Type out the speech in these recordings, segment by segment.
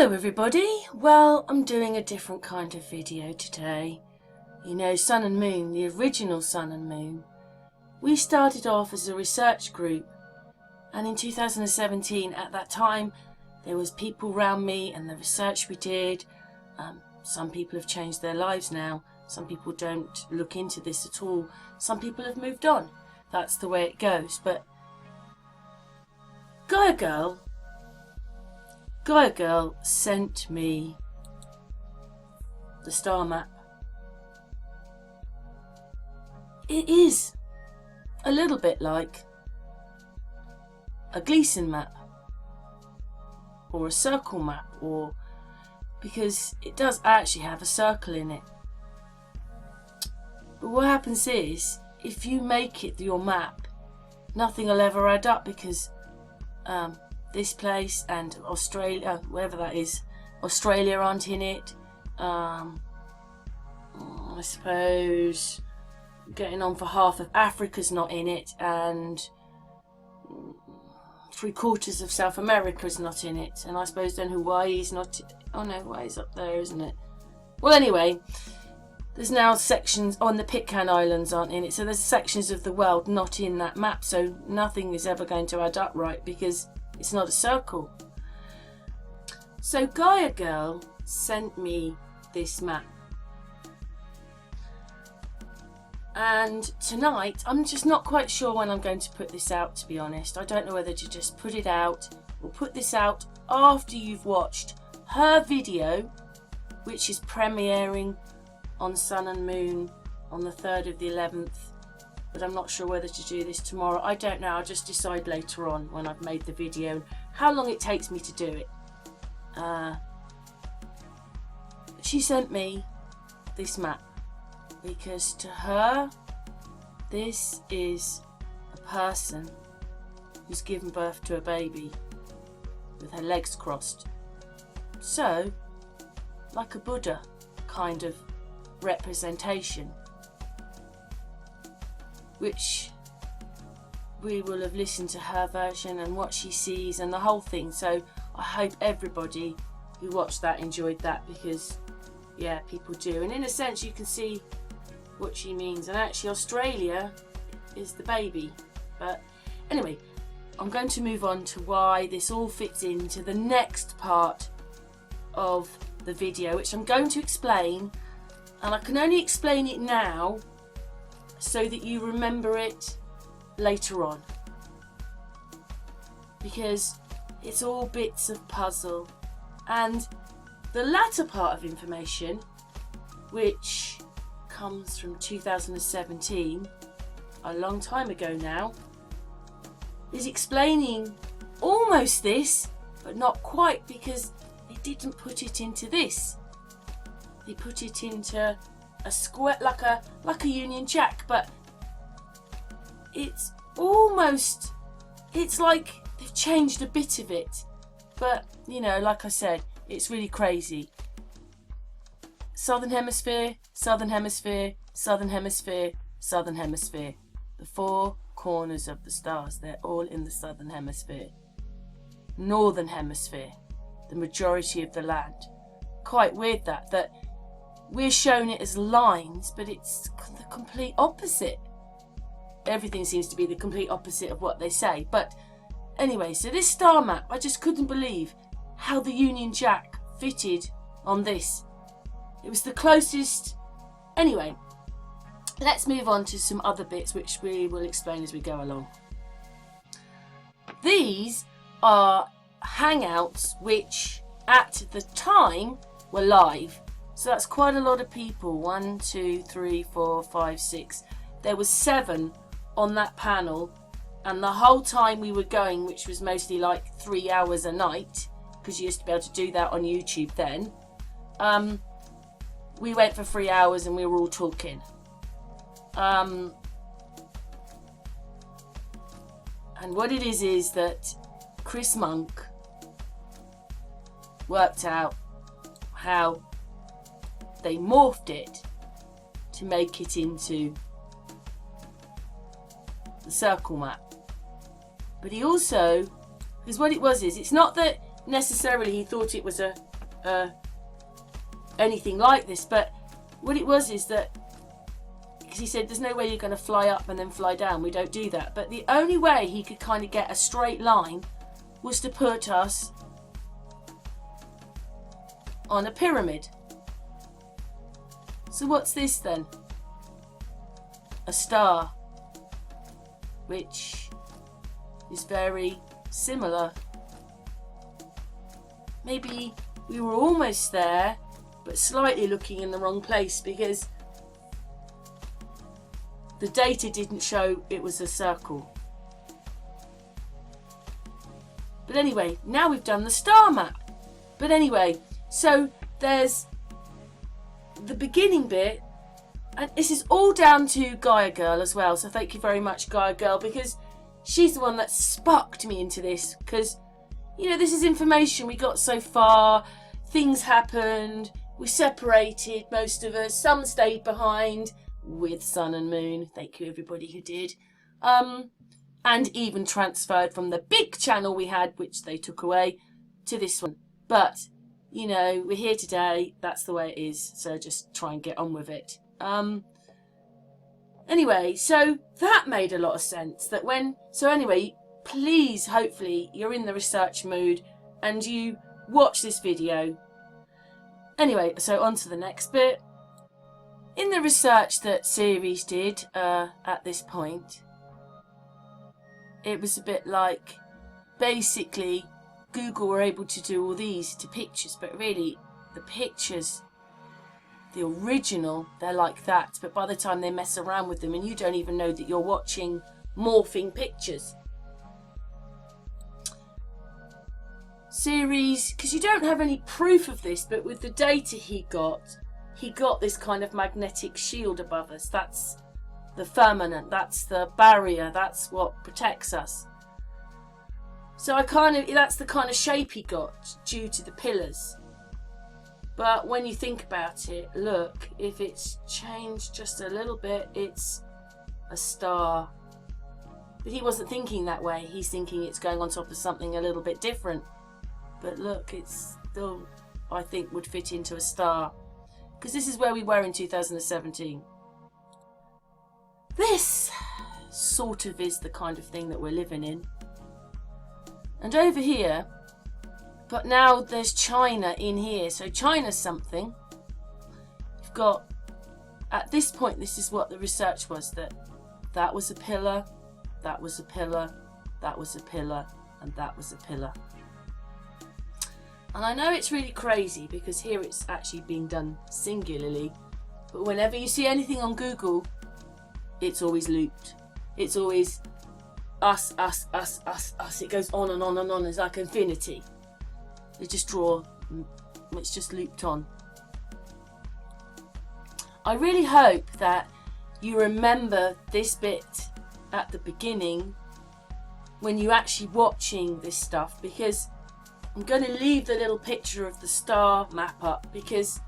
Hello everybody, well I'm doing a different kind of video today. You know, Sun and Moon, the original Sun and Moon. We started off as a research group, and in 2017 at that time there was people around me and the research we did. Some people have changed their lives now, some people don't look into this at all, some people have moved on. That's the way it goes. But Gaia Girl sent me the star map. It is a little bit like a Gleason map or a circle map, or because it does actually have a circle in it. But what happens is, if you make it your map, nothing will ever add up, because this place and Australia, wherever that is, Australia aren't in it. I suppose getting on for half of Africa's not in it, and 3/4 of South America's not in it, and I suppose then Hawaii's not. Oh no, Hawaii's up there, isn't it? Well, anyway, there's now sections on the Pitcairn Islands aren't in it, so there's sections of the world not in that map, so nothing is ever going to add up right, because it's not a circle. So Gaia Girl sent me this map, and tonight I'm just not quite sure when I'm going to put this out, to be honest. I don't know whether to just put it out or put this out after you've watched her video, which is premiering on Sun and Moon on the 3rd of the 11th. But I'm not sure whether to do this tomorrow. I don't know. I'll just decide later on when I've made the video how long it takes me to do it. She sent me this map because to her, this is a person who's given birth to a baby with her legs crossed. So, like a Buddha kind of representation, which we will have listened to her version and what she sees and the whole thing. So I hope everybody who watched that enjoyed that, because yeah, people do, and in a sense you can see what she means. And actually Australia is the baby. But anyway, I'm going to move on to why this all fits into the next part of the video, which I'm going to explain, and I can only explain it now so that you remember it later on, because it's all bits of puzzle. And the latter part of information, which comes from 2017, a long time ago now, is explaining almost this, but not quite, because they didn't put it into this. They put it into a square, like a Union Jack, but it's almost, it's like they've changed a bit of it. But you know, like I said, it's really crazy. Southern Hemisphere, Southern Hemisphere, Southern Hemisphere, Southern Hemisphere. The four corners of the stars, they're all in the Southern Hemisphere. Northern Hemisphere, the majority of the land. Quite weird that we're shown it as lines, but it's the complete opposite. Everything seems to be the complete opposite of what they say. But anyway, so this star map, I just couldn't believe how the Union Jack fitted on this. It was the closest. Anyway, let's move on to some other bits which we will explain as we go along. These are hangouts which at the time were live. So that's quite a lot of people. 1, 2, 3, 4, 5, 6. There was 7 on that panel, and the whole time we were going, which was mostly like 3 hours a night, because you used to be able to do that on YouTube then, we went for 3 hours and we were all talking. And what it is that Chris Monk worked out how they morphed it to make it into the circle map. But he also, because what it was is, it's not that necessarily he thought it was a anything like this. But what it was is that, because he said there's no way you're going to fly up and then fly down, we don't do that. But the only way he could kind of get a straight line was to put us on a pyramid. So what's this then? A star, which is very similar. Maybe we were almost there, but slightly looking in the wrong place, because the data didn't show it was a circle. But anyway, now we've done the star map. But anyway, so there's the beginning bit, and this is all down to Gaia Girl as well. So thank you very much, Gaia Girl, because she's the one that sparked me into this. Because, you know, this is information we got so far. Things happened. We separated, most of us. Some stayed behind with Sun and Moon. Thank you, everybody who did. And even transferred from the big channel we had, which they took away, to this one. But, you know, we're here today. That's the way it is. So just try and get on with it. Anyway, so that made a lot of sense. That when, so anyway, please, hopefully, you're in the research mood and you watch this video. Anyway, so on to the next bit. In the research that Ceres did at this point, it was a bit like, basically, Google were able to do all these to pictures, but really, the pictures, the original, they're like that. But by the time they mess around with them, and you don't even know that you're watching morphing pictures. Ceres, because you don't have any proof of this, but with the data he got this kind of magnetic shield above us. That's the firmament, that's the barrier, that's what protects us. So that's the kind of shape he got due to the pillars. But when you think about it, look, if it's changed just a little bit, it's a star. But he wasn't thinking that way. He's thinking it's going on top of something a little bit different. But look, it's still, I think, would fit into a star. Because this is where we were in 2017. This sort of is the kind of thing that we're living in. And over here, but now there's China in here. So China's something. You've got, at this point, this is what the research was, that was a pillar, that was a pillar, that was a pillar, and that was a pillar. And I know it's really crazy because here it's actually being done singularly, but whenever you see anything on Google, it's always looped. It's always us, us, us, us, us. It goes on and on and on. It's like infinity. They just draw, it's just looped on. I really hope that you remember this bit at the beginning when you're actually watching this stuff, because I'm going to leave the little picture of the star map up, because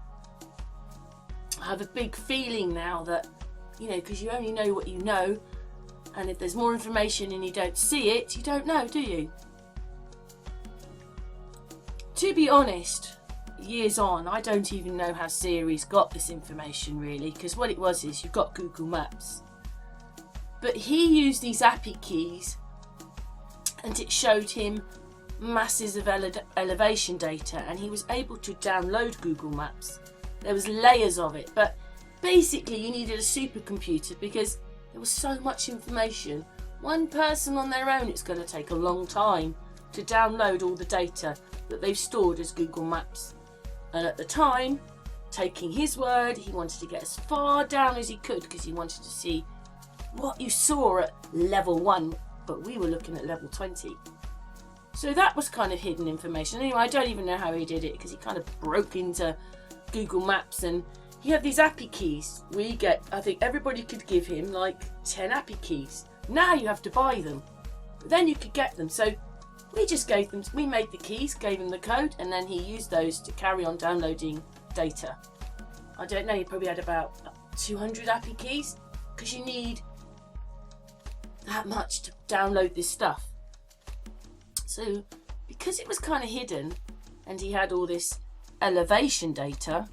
I have a big feeling now that, you know, because you only know what you know, and if there's more information and you don't see it, you don't know, do you? To be honest, years on, I don't even know how Ceres got this information really, because what it was is you've got Google Maps. But he used these API keys and it showed him masses of elevation data, and he was able to download Google Maps. There was layers of it, but basically you needed a supercomputer because there was so much information. One person on their own, it's going to take a long time to download all the data that they've stored as Google Maps. And at the time, taking his word, he wanted to get as far down as he could because he wanted to see what you saw at level 1, but we were looking at level 20. So that was kind of hidden information. Anyway, I don't even know how he did it because he kind of broke into Google Maps, and he had these API keys. I think everybody could give him like 10 API keys. Now you have to buy them, but then you could get them. So we just gave them, we made the keys, gave him the code, and then he used those to carry on downloading data. I don't know, he probably had about 200 API keys because you need that much to download this stuff. So because it was kind of hidden and he had all this elevation data,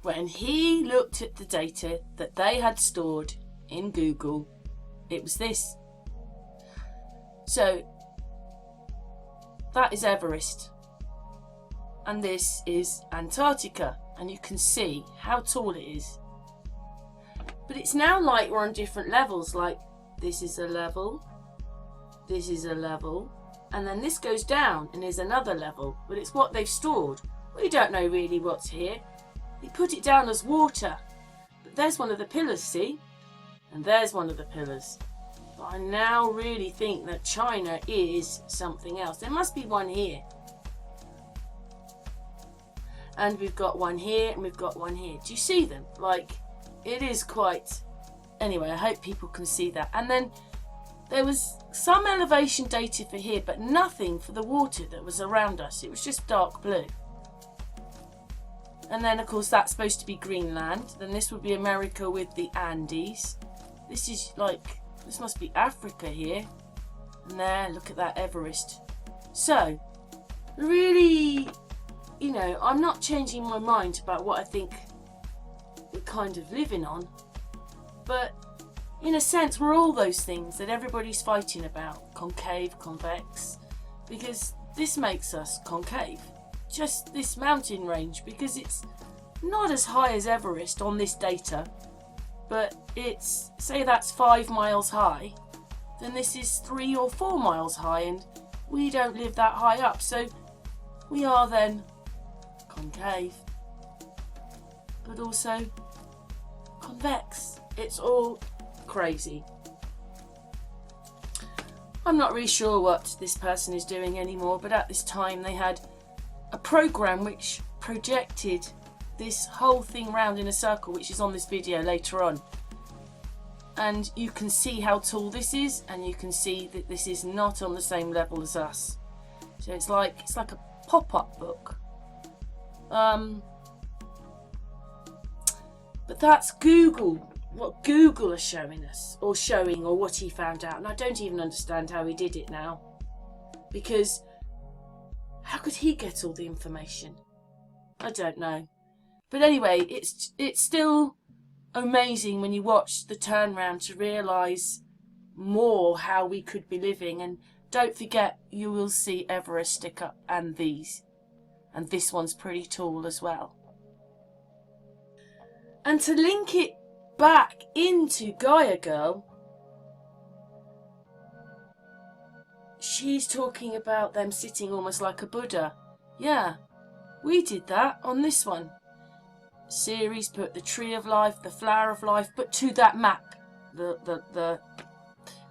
when he looked at the data that they had stored in Google, it was this. So that is Everest, and this is Antarctica, and you can see how tall it is. But it's now like we're on different levels, like this is a level, this is a level, and then this goes down and is another level, but it's what they've stored. We don't know really what's here. They put it down as water, but there's one of the pillars, see? And there's one of the pillars. But I now really think that China is something else. There must be one here. And we've got one here, and we've got one here. Do you see them? Like, it is quite... Anyway, I hope people can see that. And then there was some elevation data for here, but nothing for the water that was around us. It was just dark blue. And then, of course, that's supposed to be Greenland. Then this would be America with the Andes. This is like, this must be Africa here. And there, look at that Everest. So, really, you know, I'm not changing my mind about what I think we're kind of living on. But, in a sense, we're all those things that everybody's fighting about. Concave, convex. Because this makes us concave. Just this mountain range, because it's not as high as Everest on this data, but it's, say that's 5 miles high, then this is 3 or 4 miles high, and we don't live that high up, so we are then concave, but also convex. It's all crazy. I'm not really sure what this person is doing anymore, but at this time they had a program which projected this whole thing round in a circle, which is on this video later on. And you can see how tall this is, and you can see that this is not on the same level as us. So it's like a pop-up book. But that's Google, what Google are showing us, or what he found out. And I don't even understand how he did it now, because how could he get all the information? I don't know. But anyway, it's still amazing when you watch the turnaround to realise more how we could be living. And don't forget, you will see Everest stick up, and these. And this one's pretty tall as well. And to link it back into Gaia Girl, she's talking about them sitting almost like a Buddha. Yeah, we did that on this one. Series put the tree of life, the flower of life, but to that map, the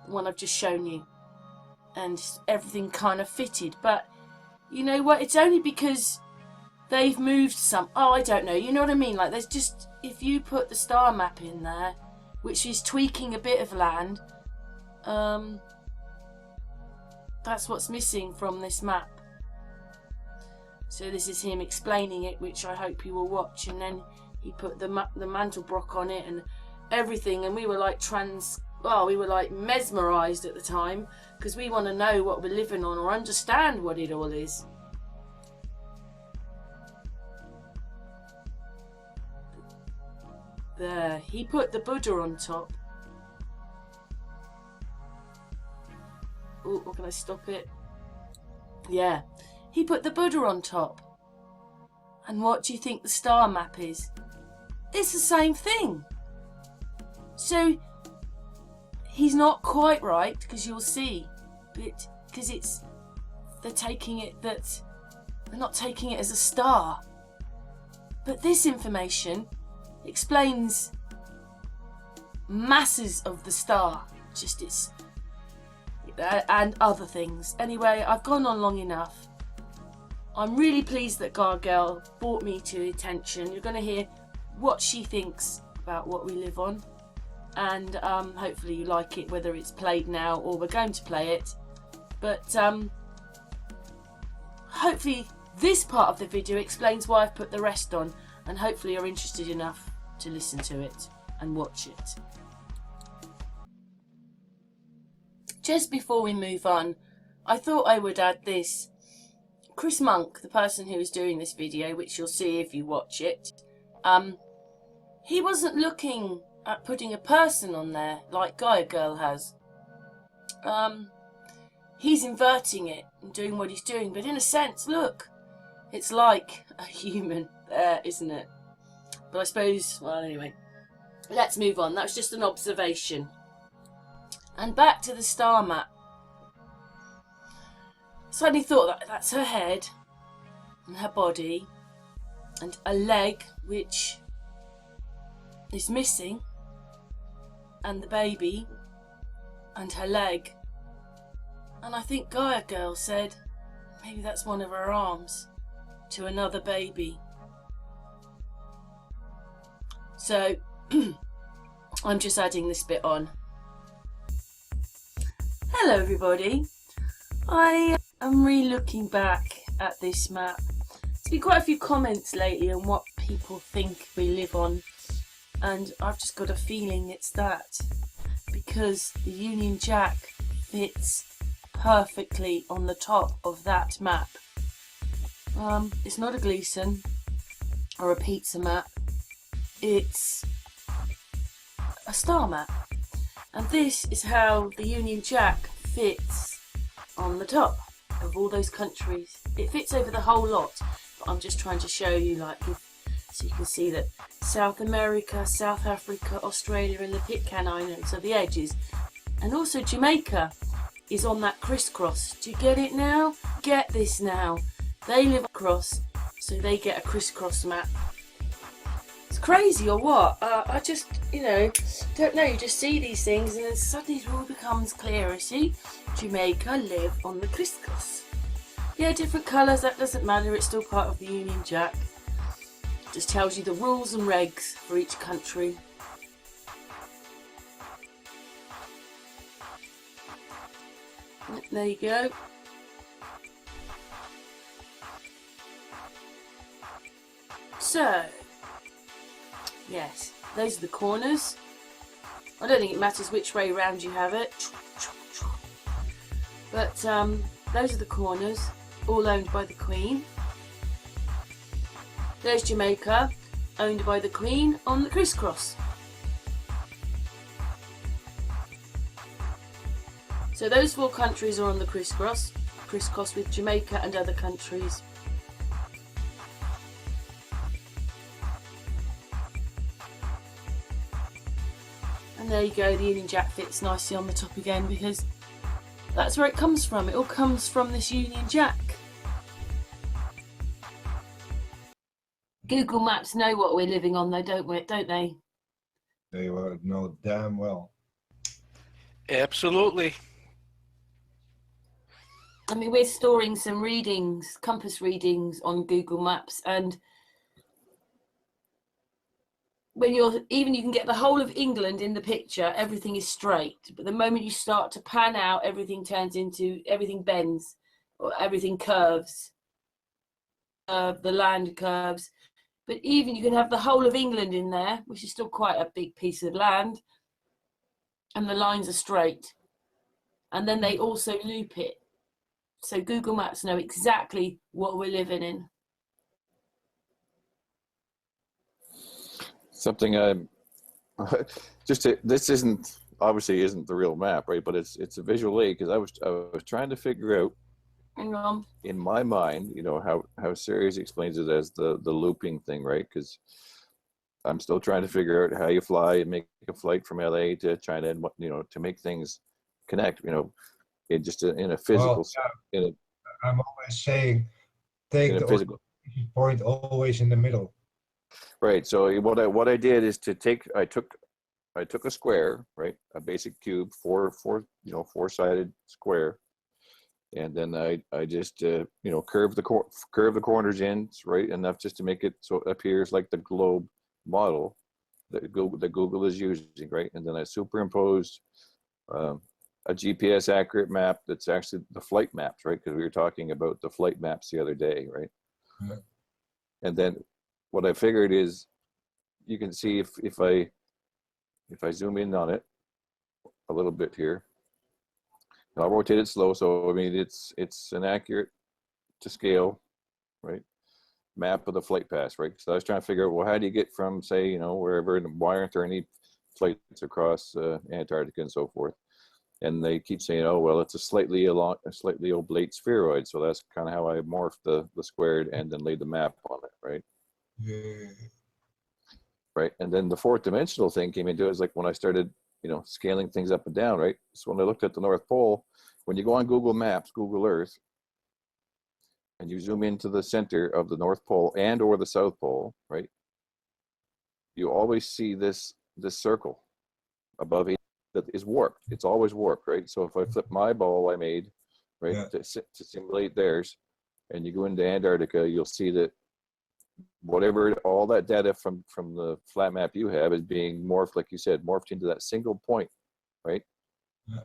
one I've just shown you. And everything kind of fitted. But you know what? It's only because they've moved some. Oh, I don't know. You know what I mean? Like, there's just, if you put the star map in there, which is tweaking a bit of land, that's what's missing from this map. So this is him explaining it, which I hope you will watch. And then he put the Mantelbrook on it and everything, and we were like we were like mesmerised at the time, because we want to know what we're living on, or understand what it all is. There, he put the Buddha on top. Oh, or can I stop it? Yeah, he put the Buddha on top. And what do you think the star map is? It's the same thing. So he's not quite right, because you'll see, but because they're taking it that they're not taking it as a star. But this information explains masses of the star, just its and other things. Anyway, I've gone on long enough. I'm really pleased that Gaia Girl brought me to attention. You're going to hear what she thinks about what we live on, and hopefully you like it, whether it's played now or we're going to play it. But hopefully this part of the video explains why I've put the rest on, and hopefully you're interested enough to listen to it and watch it. Just before we move on, I thought I would add this. Chris Monk, the person who was doing this video, which you'll see if you watch it, he wasn't looking at putting a person on there like Gaia Girl has. He's inverting it and doing what he's doing, but in a sense, look, it's like a human there, isn't it? But I suppose, well, anyway, let's move on. That was just an observation. And back to the star map. Suddenly thought that's her head and her body and a leg which is missing, and the baby and her leg. And I think Gaia Girl said maybe that's one of her arms to another baby. So I'm just adding this bit on. Hello everybody. I am re-looking back at this map. There's been quite a few comments lately on what people think we live on, and I've just got a feeling it's that, because the Union Jack fits perfectly on the top of that map. It's not a Gleason or a pizza map, it's a star map, and this is how the Union Jack fits on the top of all those countries. It fits over the whole lot, but I'm just trying to show you, like, so you can see that South America, South Africa, Australia and the Pitcairn Islands are the edges, and also Jamaica is on that crisscross. Do you get it now? Get this now. They live across, so they get a crisscross map. It's crazy or what? I just, don't know. You just see these things and then suddenly it all becomes clearer. See? Jamaica live on the crisscross. Yeah, different colours, that doesn't matter. It's still part of the Union Jack. Just tells you the rules and regs for each country. There you go. So, yes, those are the corners. I don't think it matters which way round you have it. But those are the corners, all owned by the Queen. There's Jamaica, owned by the Queen on the crisscross. So those 4 countries are on the crisscross with Jamaica and other countries. And there you go, the Union Jack fits nicely on the top again, because that's where it comes from. It all comes from this Union Jack. Google Maps know what we're living on though, don't they? They know damn well. Absolutely. I mean, we're storing some readings, compass readings on Google Maps, and when you can get the whole of England in the picture, everything is straight. But the moment you start to pan out, everything bends, or everything curves. The land curves. But even you can have the whole of England in there, which is still quite a big piece of land, and the lines are straight. And then they also loop it. So Google Maps know exactly what we're living in. Something this obviously isn't the real map, right? But it's a visual aid, because I was trying to figure out, Hang on. in my mind, how Sirius explains it as the looping thing, right? Because I'm still trying to figure out how you fly and make a flight from LA to China, and to make things connect, in a physical. Well, yeah. I'm always saying, take the physical point always in the middle. Right. So what I did is I took a square, right, a basic cube, four-sided square, and then I just curve the corners in right enough just to make it so it appears like the globe model that Google is using, right? And then I superimposed a GPS accurate map that's actually the flight maps, right? Because we were talking about the flight maps the other day, right? Yeah. And then what I figured is, you can see if I zoom in on it a little bit here, I'll rotate it slow. So I mean, it's an accurate to scale, right? Map of the flight path, right? So I was trying to figure out, well, how do you get from, say, you know, wherever, and why aren't there any flights across Antarctica and so forth? And they keep saying, oh, well, it's a slightly oblate spheroid. So that's kind of how I morphed the squared and then laid the map on it, right? Yeah. Right. And then the fourth dimensional thing came into it, is like when I started, you know, scaling things up and down, right? So when I looked at the North Pole, when you go on Google Maps, Google Earth, and you zoom into the center of the North Pole and or the South Pole, right? You always see this circle above it that is warped. It's always warped, right? So if I flip my ball I made, right, Yeah. to simulate theirs, and you go into Antarctica, you'll see that whatever, all that data from the flat map you have is being morphed, like you said, morphed into that single point, right? Yeah.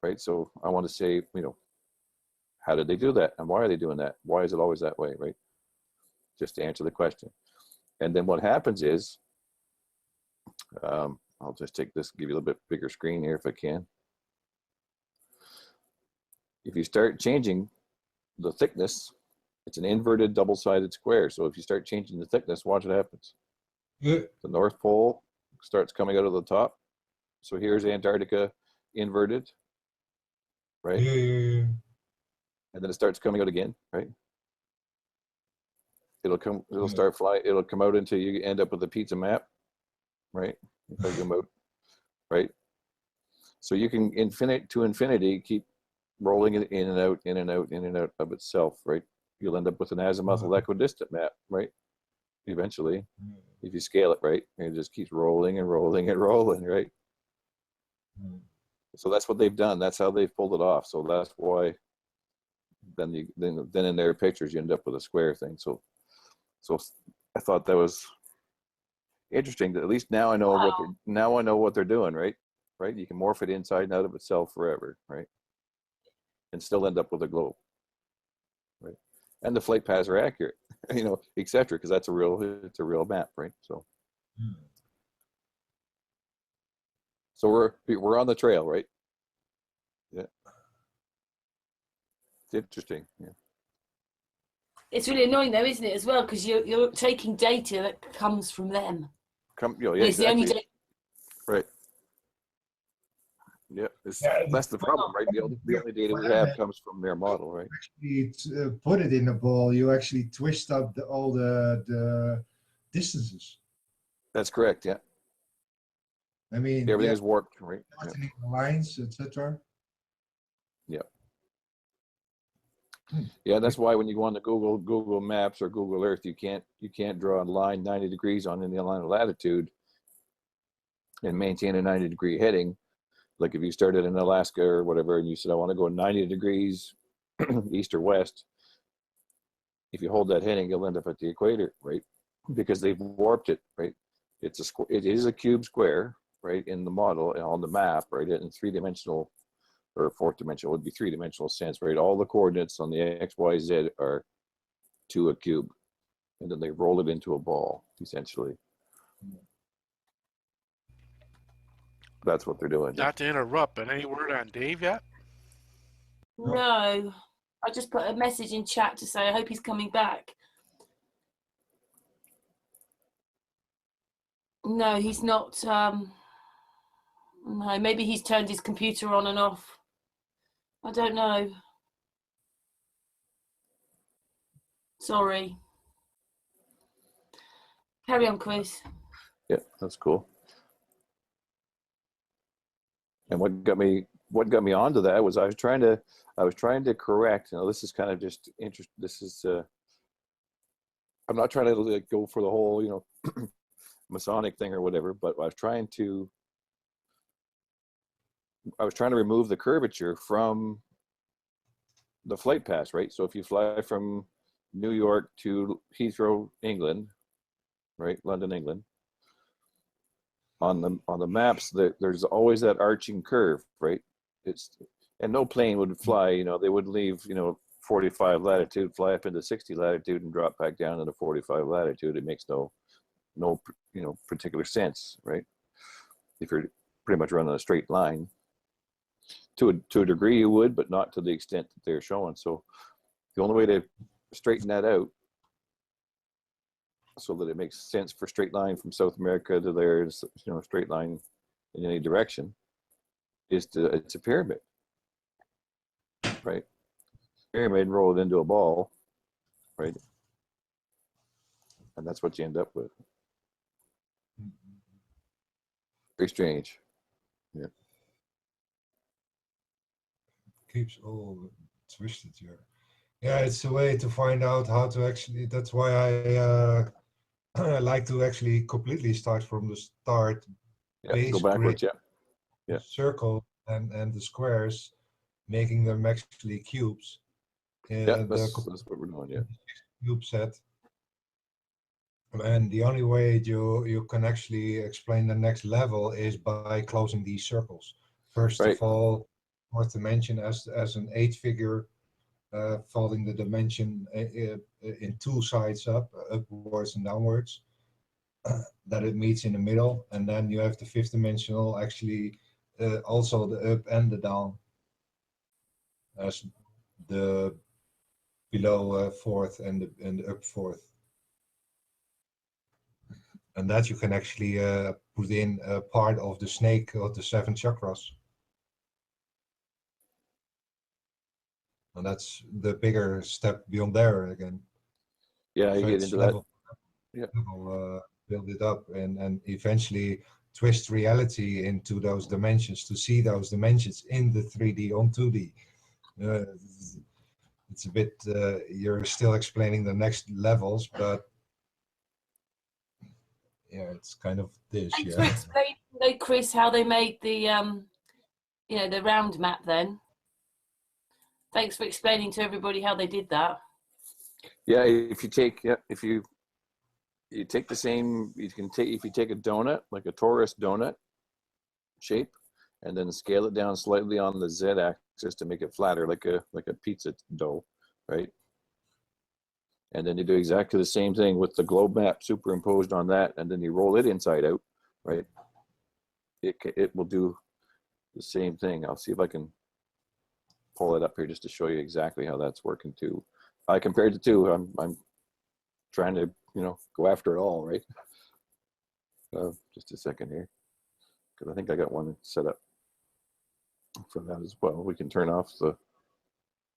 Right. So I want to say, you know, how did they do that, and why are they doing that? Why is it always that way, right? Just to answer the question. And then what happens is, I'll just take this, give you a little bit bigger screen here if I can. If you start changing the thickness, it's an inverted double-sided square. So if you start changing the thickness, watch what happens. Yeah. The North Pole starts coming out of the top. So here's Antarctica inverted, right? Yeah, yeah, yeah. And then it starts coming out again, right? It'll Yeah. start flying, it'll come out until you end up with a pizza map, right? If I come out, right? So you can to infinity keep rolling it in and out, in and out, in and out of itself, right? You'll end up with an azimuthal equidistant map, right? Eventually, if you scale it right, and it just keeps rolling and rolling and rolling, right? So that's what they've done. That's how they've pulled it off. So that's why then in their pictures you end up with a square thing. So I thought that was interesting. That at least now I know what they're doing, right? Right? You can morph it inside and out of itself forever, right? And still end up with a globe, right? And the flight paths are accurate, you know, etc. Because it's a real map, right? So we're on the trail, right? Yeah. It's interesting. Yeah. It's really annoying though, isn't it, as well? Because you're taking data that comes from them. Yeah, it's exactly. the only data. Right. Yeah, that's the problem, right? The only data we have comes from their model, right? Actually, put it in a ball, you actually twist up all the distances. That's correct. Yeah. I mean, everything is warped, right? Yeah. Lines, etc. Yeah. Yeah, that's why when you go on the Google Maps or Google Earth, you can't draw a line 90 degrees on any line of latitude and maintain a 90-degree heading. Like if you started in Alaska or whatever, and you said, I want to go 90 degrees east or west, if you hold that heading, you'll end up at the equator, right? Because they've warped it, right? It is a cube square, right, in the model and on the map, right, in three-dimensional or fourth dimensional would be three-dimensional sense, right? All the coordinates on the X, Y, Z are to a cube, and then they roll it into a ball, essentially. That's what they're doing. Not to interrupt, but any word on Dave yet? No. I just put a message in chat to say I hope he's coming back. No, he's not. No, maybe he's turned his computer on and off. I don't know. Sorry. Carry on, Chris. Yeah, that's cool. And what got me onto that was I was trying to correct. You know, this is kind of just interest. This is I'm not trying to like go for the whole, you know, Masonic thing or whatever, but I was trying to remove the curvature from the flight paths, right? So if you fly from New York to Heathrow, England, right, London, England, on the maps, there's always that arching curve, right? And no plane would fly, you know, they would leave, you know, 45 latitude, fly up into 60 latitude and drop back down into 45 latitude. It makes no you know, particular sense, right? If you're pretty much running a straight line. To a degree you would, but not to the extent that they're showing. So the only way to straighten that out so that it makes sense for straight line from South America to there, you know, straight line in any direction, is it's a pyramid, right? Pyramid, roll it into a ball, right? And that's what you end up with. Very strange. Yeah. Keeps all twisted here. Yeah, it's a way to find out how to actually, that's why I I like to actually completely start from the start. Yeah, go backwards, yeah. Yeah. Circle and the squares, making them actually cubes. Yeah, that's what we're doing, yeah. Cube set. And the only way you can actually explain the next level is by closing these circles. First Right. of all, fourth dimension as an 8-figure, folding the dimension in 2 sides up, upwards and downwards, that it meets in the middle, and then you have the 5th dimensional actually also the up and the down as the below 4th and the up 4th. And that you can actually put in a part of the snake of the 7 chakras. And that's the bigger step beyond there again. Yeah, you get into level, that. Yeah. Build it up and eventually twist reality into those dimensions to see those dimensions in the 3D on 2D. It's a bit, you're still explaining the next levels, but yeah, it's kind of this. Thanks for explaining, though, Chris, how they made the, you know, the round map. Then, thanks for explaining to everybody how they did that. Yeah, if you take you take the same, if you take a donut, like a torus donut shape, and then scale it down slightly on the z-axis to make it flatter, like a pizza dough, right? And then you do exactly the same thing with the globe map superimposed on that, and then you roll it inside out, right? It will do the same thing. I'll see if I can pull it up here just to show you exactly how that's working too. I compared the two. I'm trying to, you know, go after it all, right? Just a second here, because I think I got one set up for that as well. We can turn off the.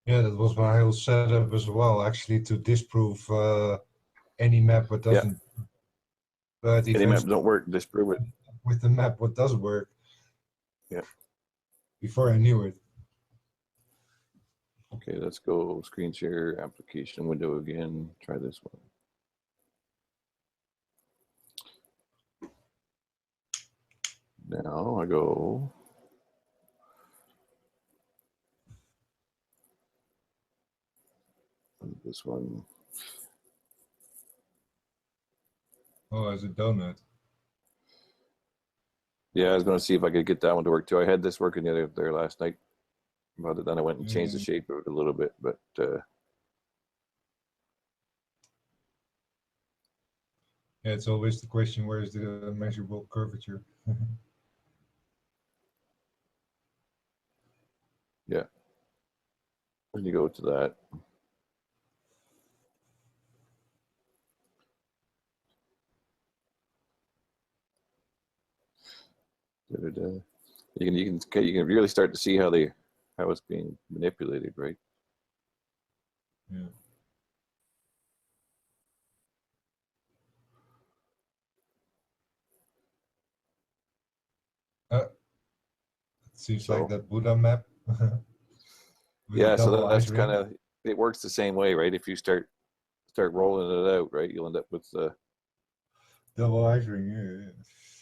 Yeah, that was my whole setup as well, actually, to disprove any map what doesn't. Yeah. But any map don't work, disprove it. With the map what does work. Yeah. Before I knew it. Okay, let's go screen share application window again. Try this one. Now I go. This one. Oh, as a donut. Yeah, I was going to see if I could get that one to work too. I had this working the other there last night, but then I went and changed the shape of it a little bit. But yeah, it's always the question: where is the measurable curvature? yeah, when you go to that. You can really start to see how it's being manipulated, right? Yeah. It seems like that Buddha map. Yeah, so that's kind of, it works the same way, right? If you start rolling it out, right, you'll end up with the double ice ring. Yeah.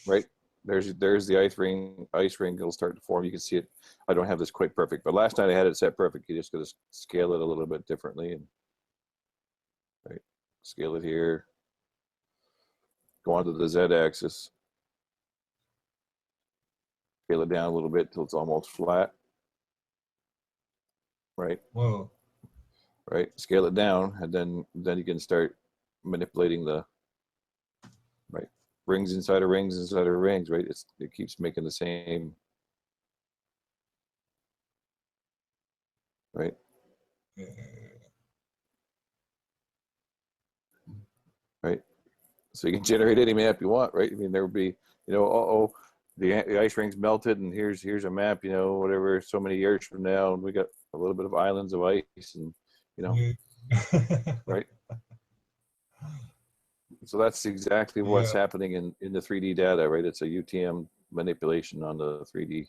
Right. There's the ice ring. It'll start to form. You can see it. I don't have this quite perfect, but last night I had it set perfect. You just got to scale it a little bit differently, and right, scale it here. Go onto the z-axis. Scale it down a little bit till it's almost flat. Right. Whoa. Right. Scale it down, and then you can start manipulating the right rings inside of rings inside of rings. Right. It keeps making the same. Right. right? So you can generate any map you want, right? I mean, there would be, the ice ring's melted, and here's a map, whatever, so many years from now, and we got a little bit of islands of ice, and right? So that's exactly what's happening in the 3D data, right? It's a UTM manipulation on the 3D.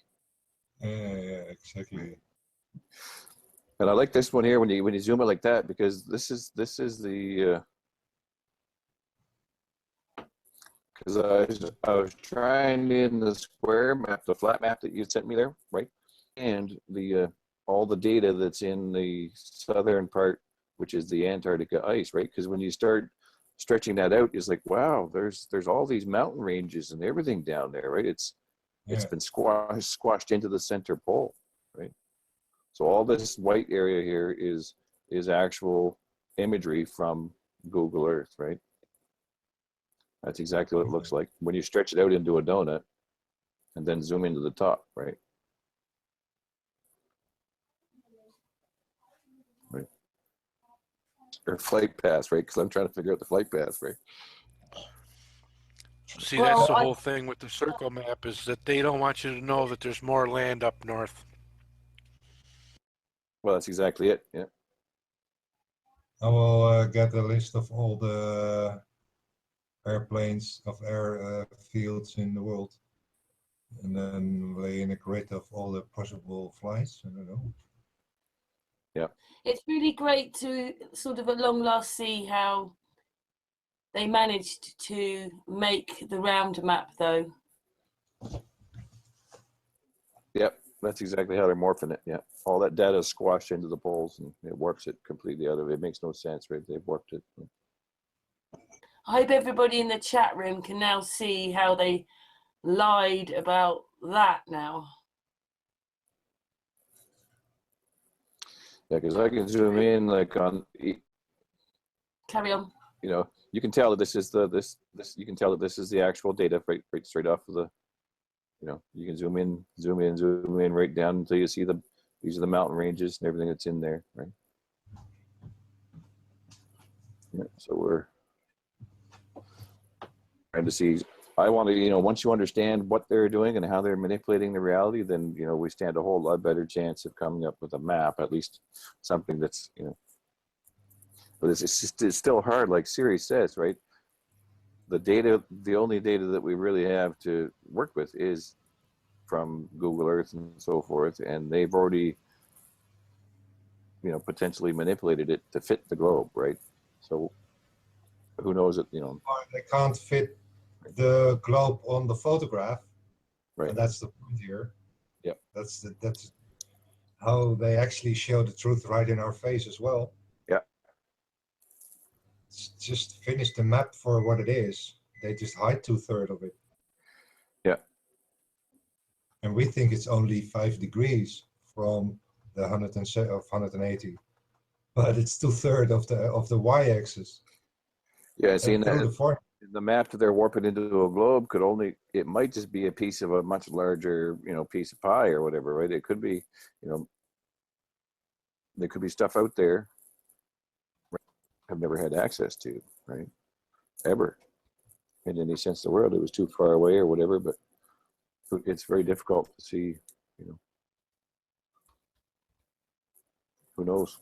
Yeah, exactly. And I like this one here when you zoom it like that, because this is the because I was trying in the square map, the flat map that you sent me there, right? And the all the data that's in the southern part, which is the Antarctica ice, right? Because when you start stretching that out, it's like, wow, there's all these mountain ranges and everything down there, right? It's been squashed into the center pole, right? So all this white area here is actual imagery from Google Earth, right? That's exactly what it looks like when you stretch it out into a donut and then zoom into the top, right? Right. Or flight paths, right? Because I'm trying to figure out the flight paths, right? See, that's the whole thing with the circle map, is that they don't want you to know that there's more land up north. Well, that's exactly it. Yeah. I will get a list of all the airplanes of fields in the world, and then lay in a grid of all the possible flights. I don't know. Yeah. It's really great to sort of at long last see how they managed to make the round map, though. Yep, that's exactly how they're morphing it. Yeah, all that data is squashed into the poles, and it warps it completely out of it. It makes no sense, right? They've warped it. I hope everybody in the chat room can now see how they lied about that now. Yeah, because I can zoom in like on. Carry on. You can tell that this is you can tell that this is the actual data right straight off of the. You can zoom in right down until you see these are the mountain ranges and everything that's in there, right? Yeah, so we're trying to see. I want to, once you understand what they're doing and how they're manipulating the reality, then we stand a whole lot better chance of coming up with a map, at least something that's But it's still hard, like Siri says, right? The only data that we really have to work with is from Google Earth and so forth, and they've already, potentially manipulated it to fit the globe, right? So who knows it, They can't fit the globe on the photograph, right? and that's the point here. Yeah, that's how they actually show the truth right in our face as well. Yeah. Just finish the map for what it is. They just hide 2/3 of it. Yeah. And we think it's only 5 degrees from the 180, but it's 2/3 of the y-axis. Yeah, seeing that the the map that they're warping into a globe it might just be a piece of a much larger, piece of pie or whatever, right? It could be, there could be stuff out there I've never had access to, right? Ever, in any sense of the world. It was too far away or whatever, but it's very difficult to see, who knows?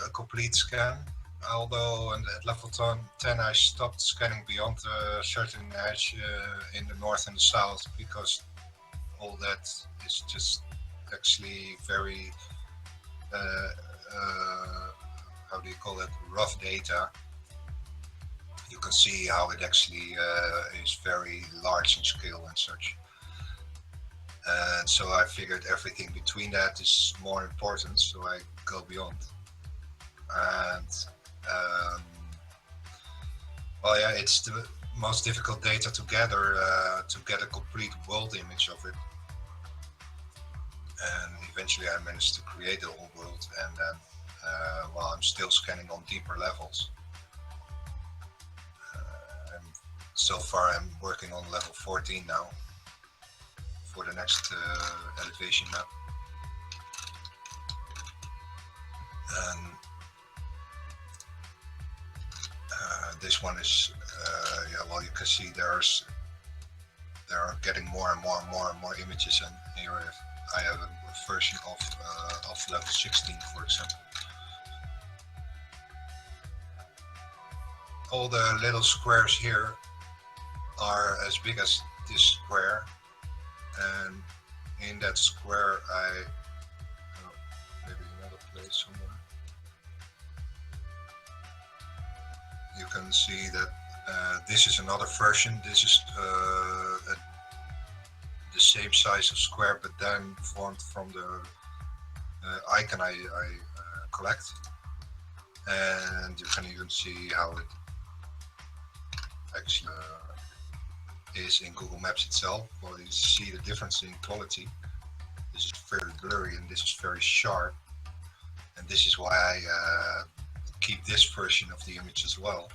a complete scan. Although at level 10 I stopped scanning beyond a certain edge in the north and the south, because all that is just actually very, how do you call it, rough data. You can see how it actually is very large in scale and such. And so I figured everything between that is more important, so I go beyond. And well, yeah, it's the most difficult data to gather to get a complete world image of it. And eventually I managed to create the whole world, and then while I'm still scanning on deeper levels. So far I'm working on level 14 now for the next elevation map. And this one is, yeah, well, you can see there are getting more and more images, and here I have a version of level 16, for example. All the little squares here are as big as this square, and in that square maybe another place somewhere. You can see that this is another version. This is the same size of square, but then formed from the icon I collect. And you can even see how it actually is in Google Maps itself. Well, you see the difference in quality. This is very blurry and this is very sharp. And this is why I keep this version of the image as well,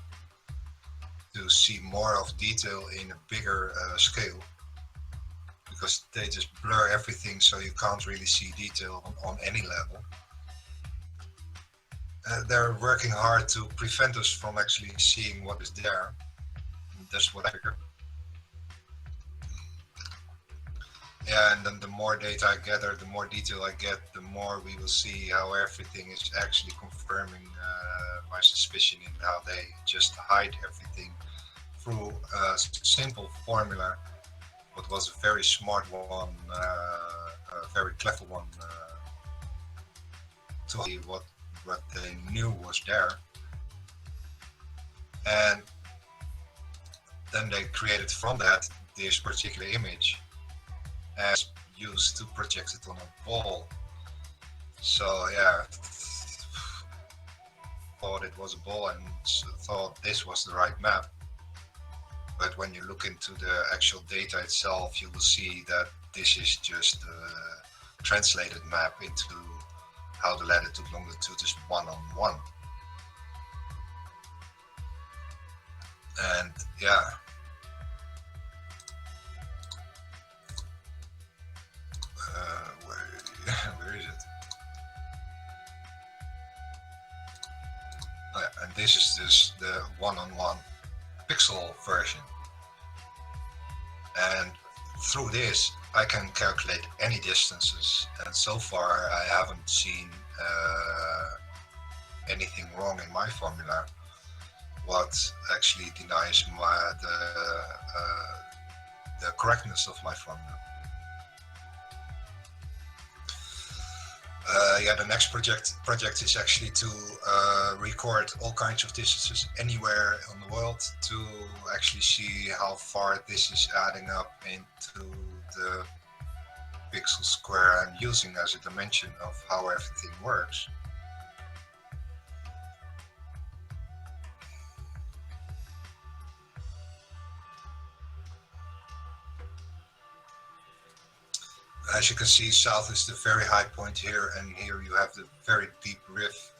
to see more of detail in a bigger scale, because they just blur everything so you can't really see detail on any level. They're working hard to prevent us from actually seeing what is there. And that's what I figure. Yeah, and then the more data I gather, the more detail I get, the more we will see how everything is actually confirming my suspicion in how they just hide everything through a simple formula. What was a very smart one, a very clever one, to see what they knew was there. And then they created from that this particular image, as used to project it on a wall. So yeah, thought it was a ball and thought this was the right map. But when you look into the actual data itself, you will see that this is just a translated map into how the latitude longitude is 1-on-1. And yeah, where is it? Oh, yeah, and this is just the 1-on-1 pixel version. And through this, I can calculate any distances. And so far, I haven't seen anything wrong in my formula. What actually denies the correctness of my formula. Yeah, the next project is actually to record all kinds of distances anywhere in the world, to actually see how far this is adding up into the pixel square I'm using as a dimension of how everything works. As you can see, south is the very high point here, and here you have the very deep rift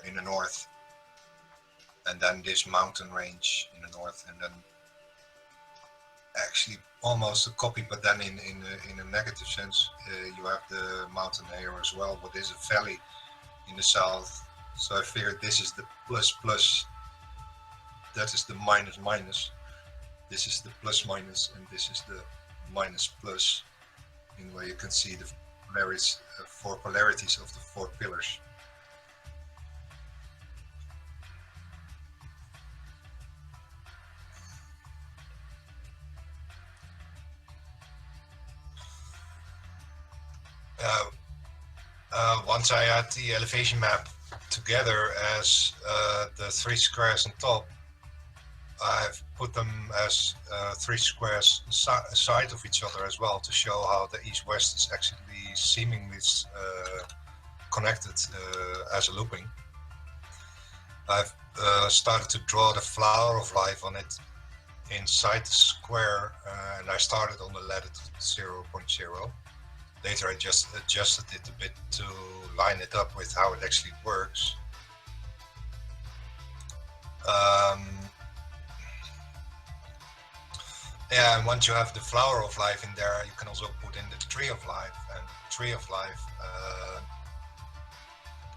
in the north, and then this mountain range in the north, and then actually almost a copy, but then in a negative sense, you have the mountain here as well, but there's a valley in the south. So I figured this is the plus plus, that is the minus minus, this is the plus minus, and this is the minus plus, in where you can see the polarities, 4 polarities of the 4 pillars. Once I had the elevation map together as the 3 squares on top, I've put them as 3 squares side of each other as well to show how the east-west is actually seemingly connected as a looping. I've started to draw the flower of life on it inside the square, and I started on the latitude 0.0. Later I just adjusted it a bit to line it up with how it actually works. Yeah, and once you have the flower of life in there, you can also put in the tree of life, and the tree of life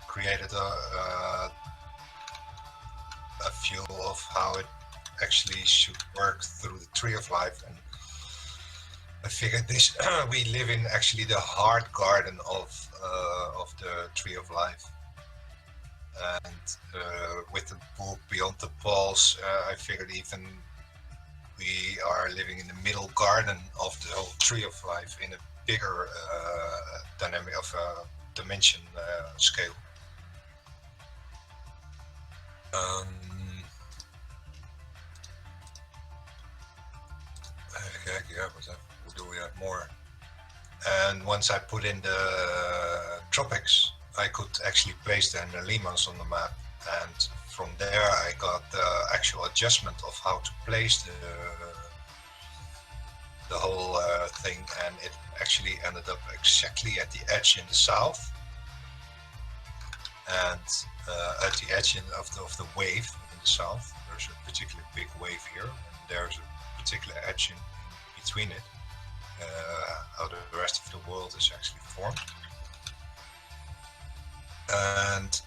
created a view of how it actually should work through the tree of life. And I figured this we live in actually the heart garden of the tree of life, and with the book Beyond the Poles, I figured even we are living in the middle garden of the whole tree of life in a bigger dynamic of dimension scale. Yeah, we'll do that more. And once I put in the tropics, I could actually place the Limas on the map, and from there I got the actual adjustment of how to place the whole thing, and it actually ended up exactly at the edge in the south, and at the edge of the wave in the south. There's a particularly big wave here, and there's a particular edge in between it. How the rest of the world is actually formed. And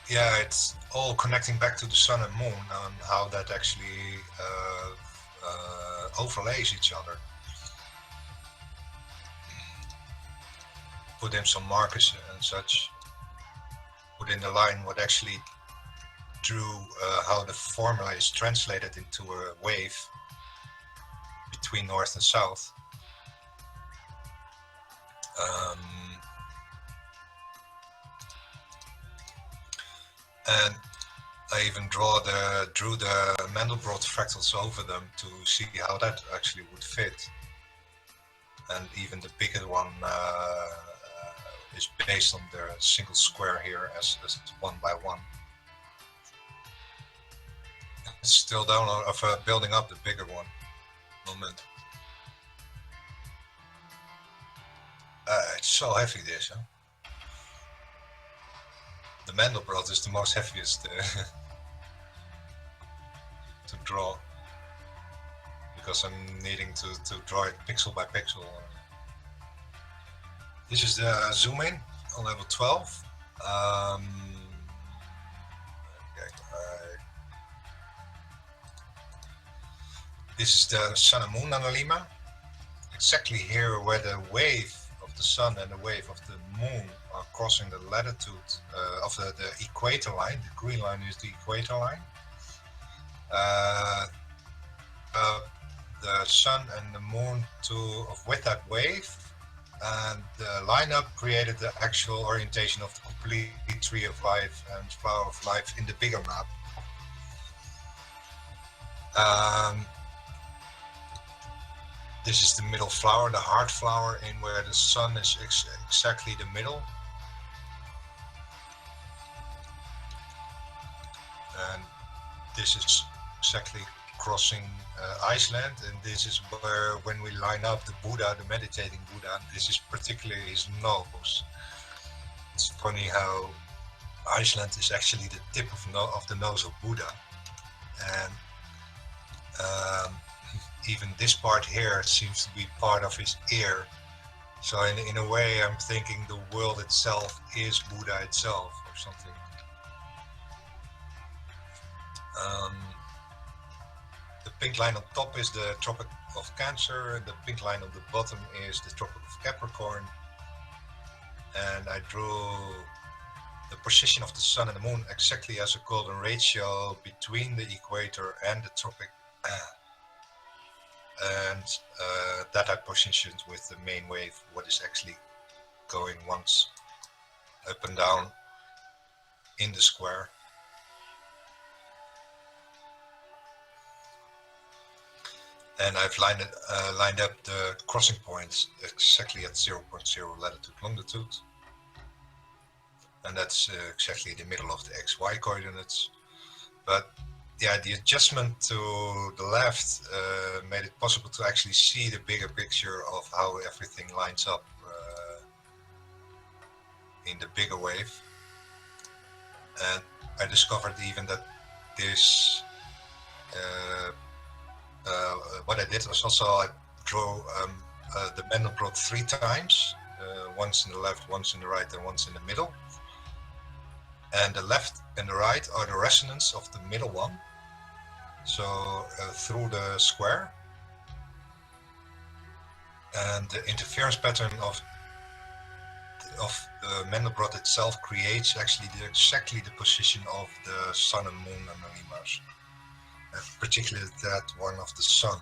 yeah, it's all connecting back to the sun and moon and how that actually overlays each other. Put in some markers and such. Put in the line what actually drew how the formula is translated into a wave between north and south. And I even drew the Mandelbrot fractals over them to see how that actually would fit. And even the bigger one is based on the single square here as 1 by 1. It's still down of building up the bigger one. Moment. It's so heavy, this, huh? The Mandelbrot is the most heaviest to draw, because I'm needing to draw it pixel by pixel. This is the zoom in on level 12. This is the sun and moon analema. Exactly here where the wave of the sun and the wave of the moon are crossing the latitude of the equator line. The green line is the equator line. The sun and the moon with that wave, and the lineup created the actual orientation of the complete tree of life and flower of life in the bigger map. This is the middle flower, the heart flower, in where the sun is exactly the middle. And this is exactly crossing Iceland, and this is where, when we line up the Buddha, the meditating Buddha, this is particularly his nose. It's funny how Iceland is actually the tip of the nose of Buddha, and even this part here seems to be part of his ear. So in a way, I'm thinking the world itself is Buddha itself or something. The pink line on top is the Tropic of Cancer, the pink line on the bottom is the Tropic of Capricorn, and I drew the position of the sun and the moon exactly as a golden ratio between the equator and the tropic, and that I positioned with the main wave, what is actually going once up and down in the square. And I've lined up the crossing points exactly at 0.0 latitude longitude. And that's exactly the middle of the XY coordinates. But yeah, the adjustment to the left made it possible to actually see the bigger picture of how everything lines up in the bigger wave. And I discovered even that this what I did was also I drew the Mandelbrot 3 times, once in the left, once in the right, and once in the middle. And the left and the right are the resonance of the middle one. So through the square, and the interference pattern of the Mandelbrot itself creates actually exactly the position of the sun and moon anomalies. Particularly that one of the sun.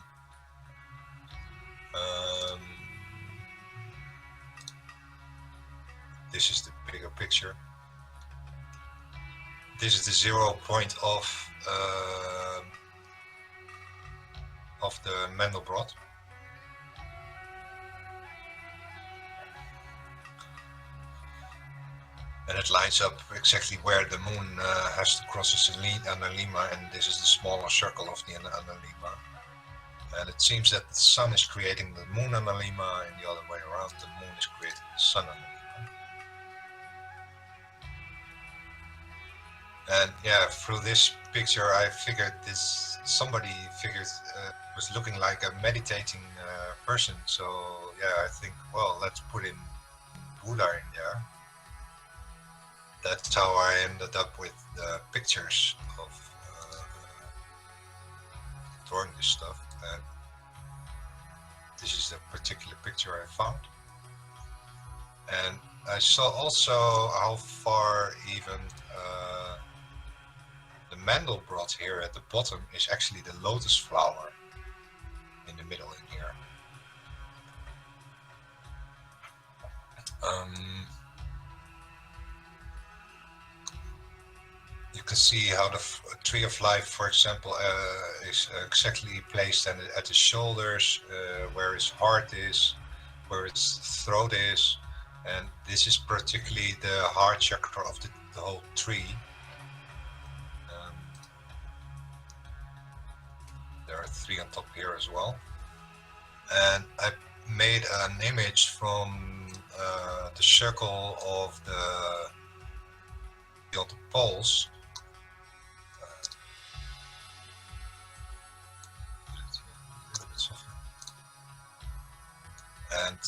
This is the bigger picture. This is the 0 point of the Mandelbrot. And it lines up exactly where the moon has to cross its analemma, and this is the smaller circle of the analemma. And it seems that the sun is creating the moon analemma, and the other way around, the moon is creating the sun analemma. And yeah, through this picture, I figured somebody was looking like a meditating person. So yeah, I think, well, let's put in Buddha in there. That's how I ended up with the pictures of drawing this stuff. And this is the particular picture I found. And I saw also how far even the Mandelbrot here at the bottom is actually the lotus flower in the middle in here. You can see how the tree of life, for example, is exactly placed at the shoulders, where his heart is, where his throat is, and this is particularly the heart chakra of the whole tree. There are 3 on top here as well. And I made an image from the circle of the poles. And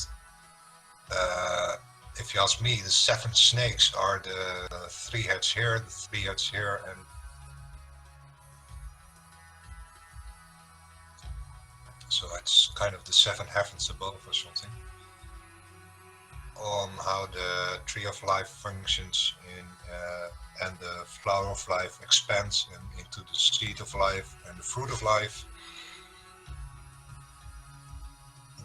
if you ask me, the 7 snakes are the 3 heads here, the 3 heads here, and so it's kind of the 7 heavens above or something. On how the tree of life functions and the flower of life expands into the seed of life and the fruit of life.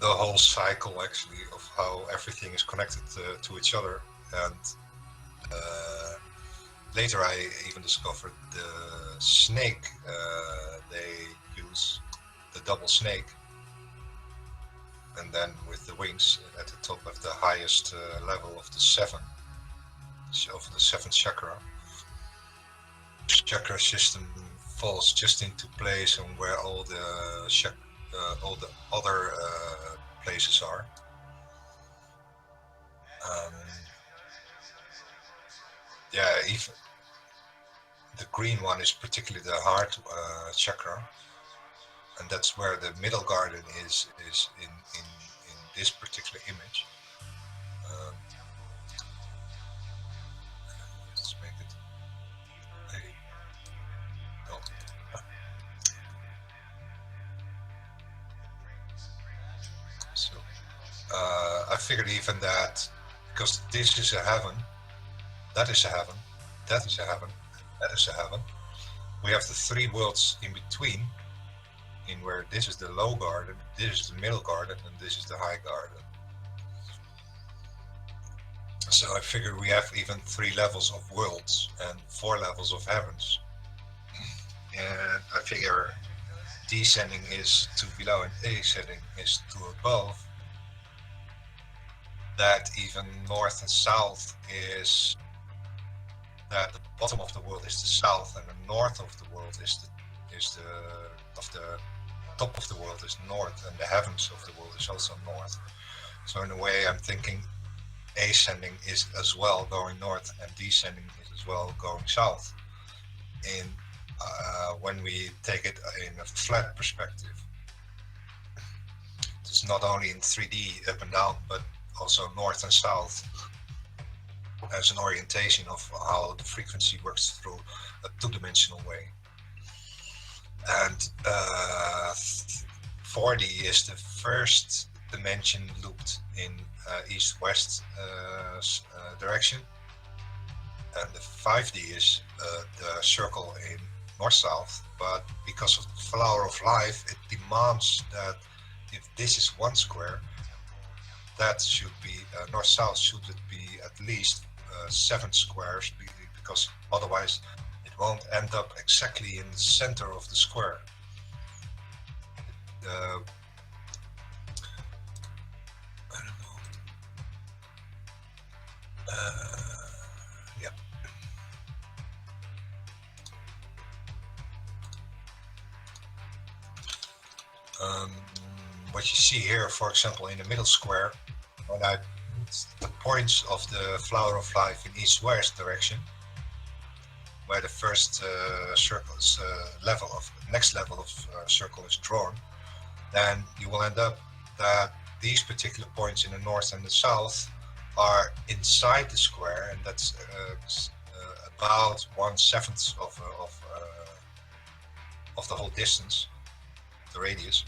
The whole cycle actually of how everything is connected to each other. And later I even discovered the snake they use, the double snake, and then with the wings at the top of the highest level of the 7, of the 7th chakra. Chakra system falls just into place and where all the other places are. Yeah, even the green one is particularly the heart chakra, and that's where the middle garden is in this particular image. Let's make it. No. So I figured even that because this is a heaven, that is a heaven, that is a heaven, that is a heaven. We have the 3 worlds in between, in where this is the low garden, this is the middle garden, and this is the high garden. So I figure we have even 3 levels of worlds and 4 levels of heavens. And I figure descending is 2 below and ascending is 2 above. That even north and south is that the bottom of the world is the south and the north of the world is the top of the world is north, and the heavens of the world is also north. So in a way, I'm thinking ascending is as well going north and descending is as well going south. In when we take it in a flat perspective, it's not only in 3D up and down, but also north and south as an orientation of how the frequency works through a two-dimensional way. And 4D is the first dimension looped in east-west direction, and the 5D is the circle in north-south. But because of the flower of life, it demands that if this is one square, that should be north-south should it be at least 7 squares, because otherwise it won't end up exactly in the center of the square. I don't know. Yeah. What you see here, for example, in the middle square, when I put the points of the flower of life in east-west direction, where the first circle is next level of circle is drawn, then you will end up that these particular points in the north and the south are inside the square, and that's about 1/7 of the whole distance, the radius.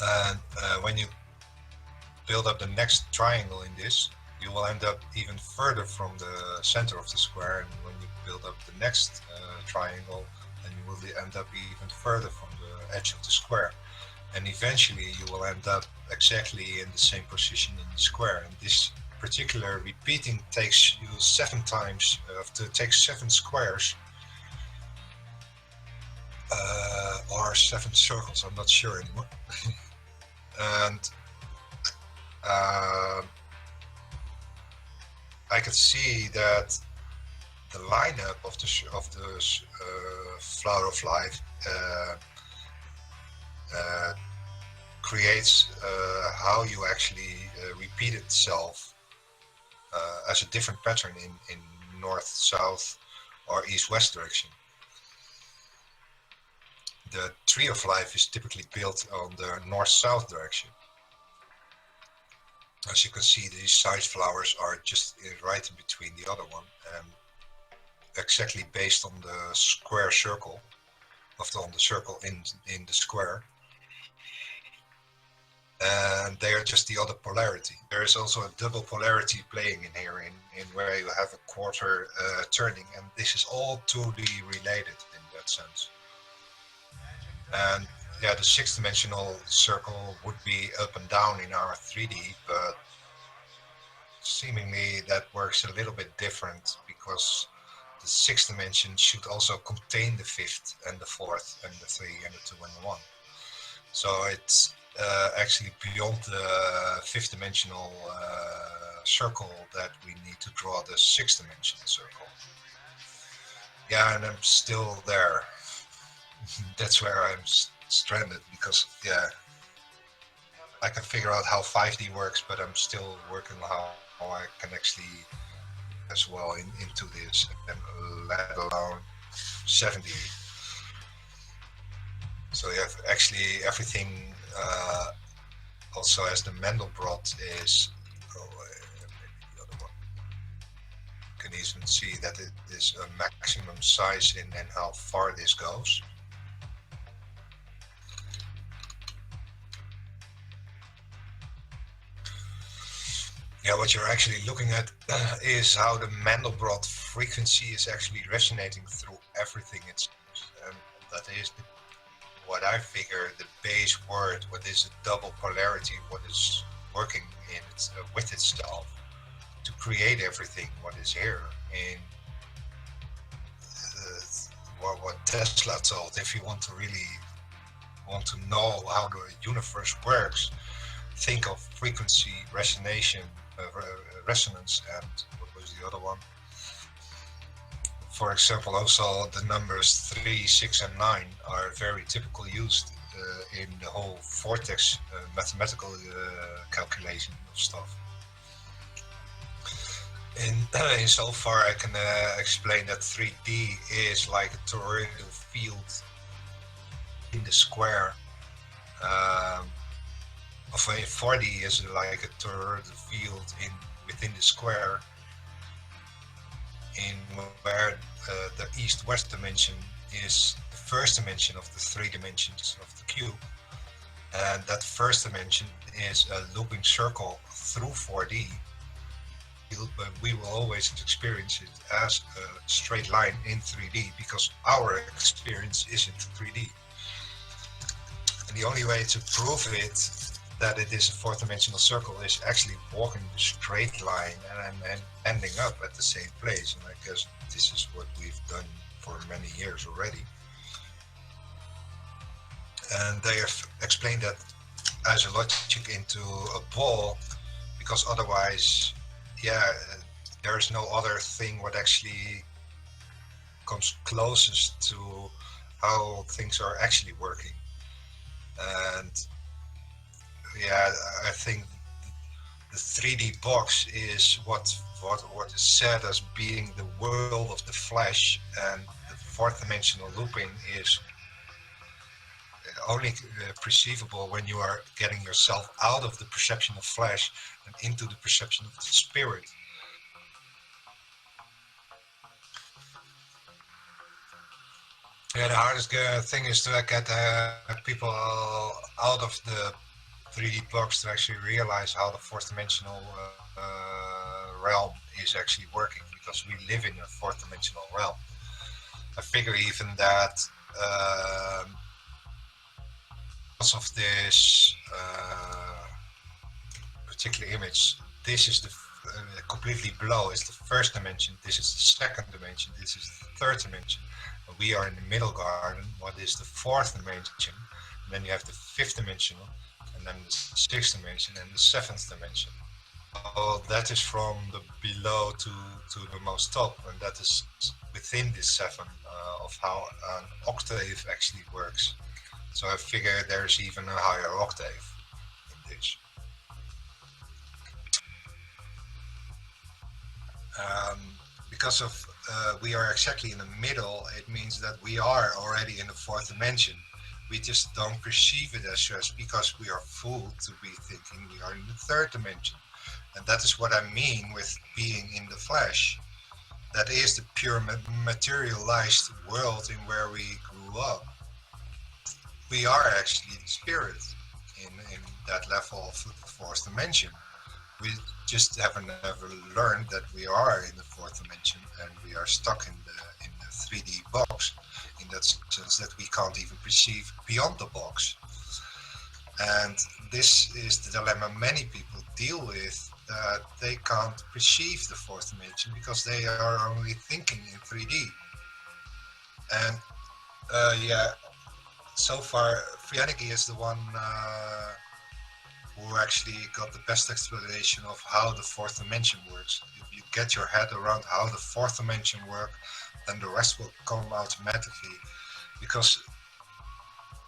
And when you build up the next triangle in this, you will end up even further from the center of the square, and when you build up the next triangle, then you will end up even further from the edge of the square, and eventually you will end up exactly in the same position in the square. And this particular repeating takes you 7 times, takes 7 squares or 7 circles, I'm not sure anymore. And I can see that the lineup of the flower of life creates how you actually repeat itself as a different pattern in north, south, or east-west direction. The tree of life is typically built on the north-south direction. As you can see, these side flowers are just right in between the other one, and exactly based on the square circle, on the circle in the square. And they are just the other polarity. There is also a double polarity playing in here, in where you have a quarter turning, and this is all 2D related in that sense. And yeah, the 6-dimensional circle would be up and down in our 3D, but seemingly that works a little bit different, because the 6th dimension should also contain the 5th and the 4th and the 3 and the 2 and the 1. So it's actually beyond the 5th dimensional circle that we need to draw the 6th dimensional circle. Yeah, and I'm still there. That's where I'm stranded, because yeah, I can figure out how 5D works, but I'm still working how I can actually as well into this, and let alone 7D. So you have actually everything also as the Mandelbrot is, maybe the other one. You can even see that it is a maximum size in and how far this goes. Yeah, what you're actually looking at is how the Mandelbrot frequency is actually resonating through everything. And that is what I figure the base word, what is a double polarity, what is working in with itself to create everything what is here. And what Tesla told, if you want to really want to know how the universe works, think of frequency, resonance, and what was the other one? For example, also the numbers 3, 6, and 9 are very typically used in the whole vortex mathematical calculation of stuff. In so far, I can explain that 3D is like a toroidal field in the square. Of a 4D is like a toroidal field within the square, in where the east-west dimension is the first dimension of the 3 dimensions of the cube, and that first dimension is a looping circle through 4D. But we will always experience it as a straight line in 3D because our experience is in 3D. And the only way to prove it, that it is a 4th-dimensional circle, is actually walking the straight line and ending up at the same place. And I guess this is what we've done for many years already. And they have explained that as a logic into a ball, because otherwise, there is no other thing what actually comes closest to how things are actually working. And I think the 3D box is what is said as being the world of the flesh, and the 4th-dimensional looping is only perceivable when you are getting yourself out of the perception of flesh and into the perception of the spirit. Yeah, the hardest thing is to get people out of the 3D box to actually realize how the 4th-dimensional realm is actually working, because we live in a 4th-dimensional realm. I figure even that because of this particular image, this is the completely below is the 1st dimension, this is the 2nd dimension, this is the 3rd dimension. We are in the middle garden, what is the 4th dimension, and then you have the 5th dimensional, and then the 6th dimension, and the 7th dimension. So that is from the below to the most top, and that is within this 7 of how an octave actually works. So I figure there's even a higher octave in this. Because of we are exactly in the middle, it means that we are already in the 4th dimension. We just don't perceive it as such because we are fooled to be thinking we are in the 3rd dimension. And that is what I mean with being in the flesh. That is the pure materialized world in where we grew up. We are actually the spirit in that level of the 4th dimension. We just haven't ever learned that we are in the 4th dimension and we are stuck in the 3D box, in that sense that we can't even perceive beyond the box. And this is the dilemma many people deal with, that they can't perceive the 4th dimension because they are only thinking in 3D. And so far Frianiki is the one who actually got the best explanation of how the 4th dimension works. If you get your head around how the 4th dimension works, then the rest will come automatically, because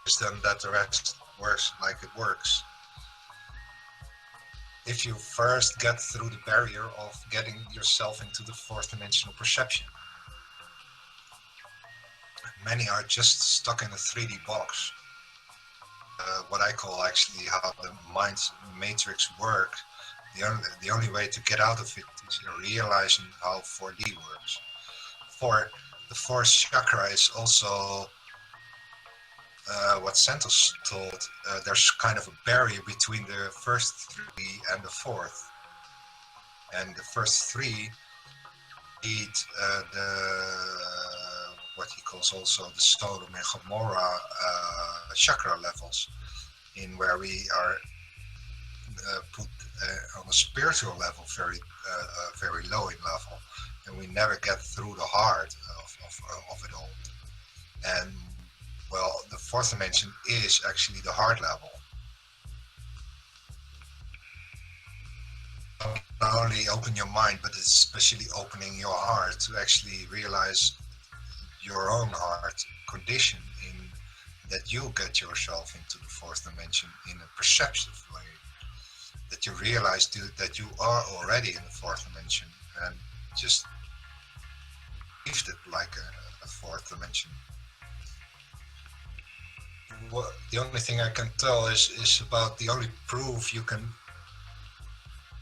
it's then that the rest works like it works. If you first get through the barrier of getting yourself into the 4th dimensional perception. Many are just stuck in a 3D box. What I call actually how the mind's matrix works. The only way to get out of it is realizing how 4D works. For the 4th chakra is also what Santos told. There's kind of a barrier between the first 3 and the 4th. And the first 3 need what he calls also the Sodom and Gomorrah chakra levels, in where we are put on a spiritual level very low in level, and we never get through the heart of it all. And well, the fourth dimension is actually the heart level. Not only open your mind, but it's especially opening your heart to actually realize your own heart condition, in that you get yourself into the fourth dimension in a perceptive way, that you realize that you are already in the fourth dimension and just lived it like a fourth dimension. What, the only thing I can tell is about the only proof you can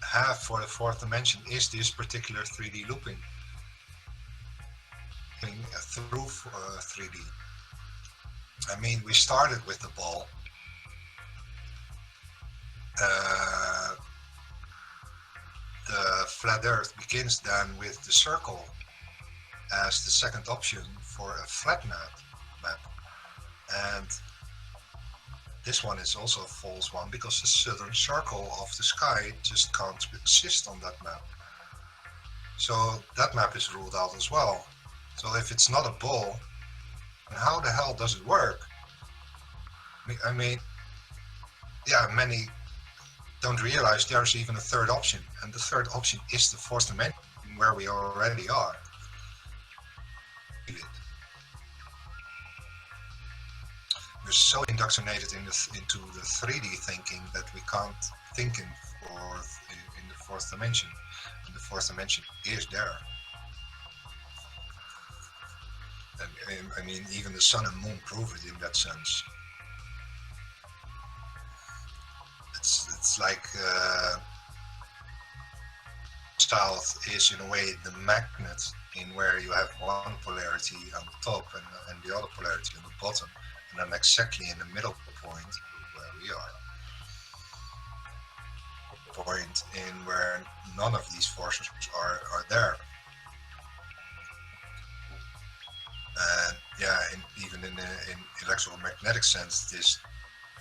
have for the fourth dimension is this particular 3D looping through 3D. I mean, we started with the ball. The flat earth begins then with the circle as the second option for a flat map. And this one is also a false one because the southern circle of the sky just can't exist on that map. So that map is ruled out as well. So if it's not a ball, then how the hell does it work? I mean, yeah, many don't realize there's even a third option, and the third option is the fourth dimension where we already are. We're so indoctrinated into the 3D thinking that we can't think in the fourth dimension, and the fourth dimension is there. And I mean, even the sun and moon prove it in that sense. It's like south is in a way the magnet, in where you have one polarity on the top and the other polarity on the bottom, and then exactly in the middle point where we are. Point in where none of these forces are there. And yeah, even in electromagnetic sense, this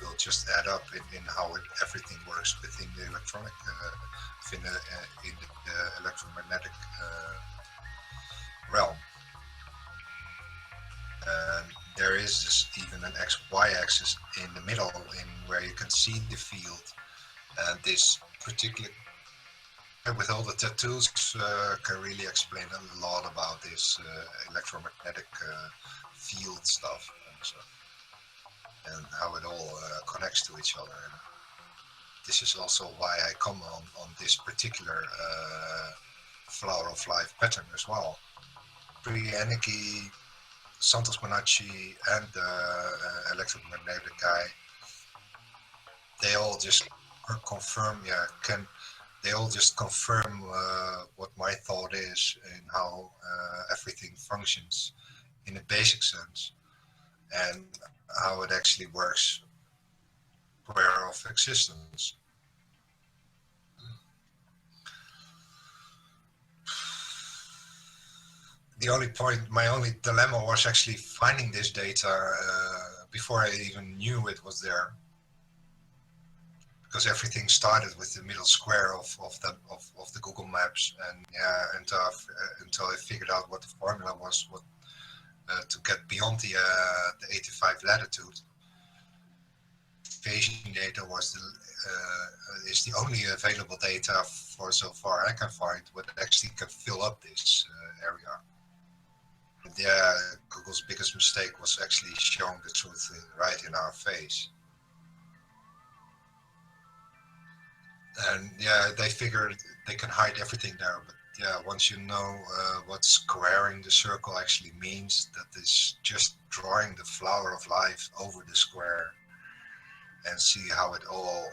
will just add up in how everything works within the electronic, in the electromagnetic realm. And there is even an XY axis in the middle, in where you can see the field. And this particular, with all the tattoos, can really explain a lot about this electromagnetic field stuff and how it all connects to each other. And this is also why I come on this particular flower of life pattern as well. Pre-Anarchy, Santos Bonacci, and the electromagnetic guy, they all just confirm, they all just confirm what my thought is and how everything functions in a basic sense, and how it actually works square of existence. The only point, my only dilemma was actually finding this data before I even knew it was there. Because everything started with the middle square of the Google Maps, and yeah, until I figured out what the formula was, to get beyond the 85 latitude. Phasing data is the only available data for so far I can find what actually can fill up this area. And yeah, Google's biggest mistake was actually showing the truth right in our face. And yeah, they figured they can hide everything there, but yeah, once you know what squaring the circle actually means, that is just drawing the flower of life over the square and see how it all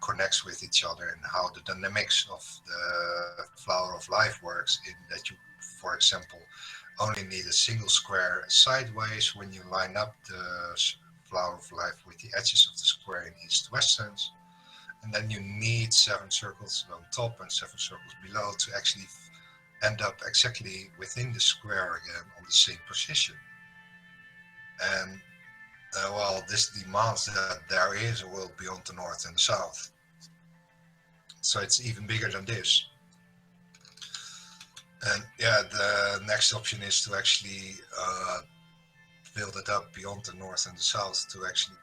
connects with each other, and how the dynamics of the flower of life works, in that you, for example, only need a single square sideways when you line up the flower of life with the edges of the square in east-west sense. And then you need 7 circles on top and 7 circles below to actually end up exactly within the square again on the same position. And well, this demands that there is a world beyond the north and the south. So it's even bigger than this. And yeah, the next option is to actually build it up beyond the north and the south to actually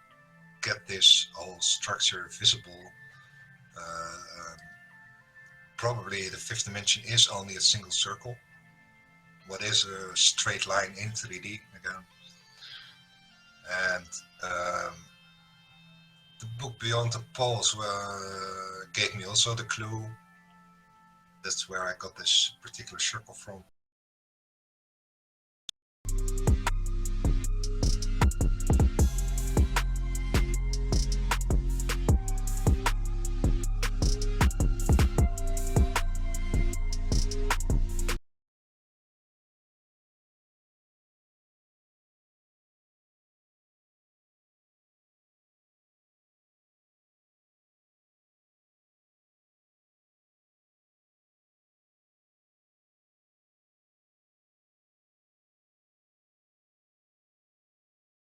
get this whole structure visible. Probably the fifth dimension is only a single circle. What is a straight line in 3D again? And the book Beyond the Poles gave me also the clue. That's where I got this particular circle from.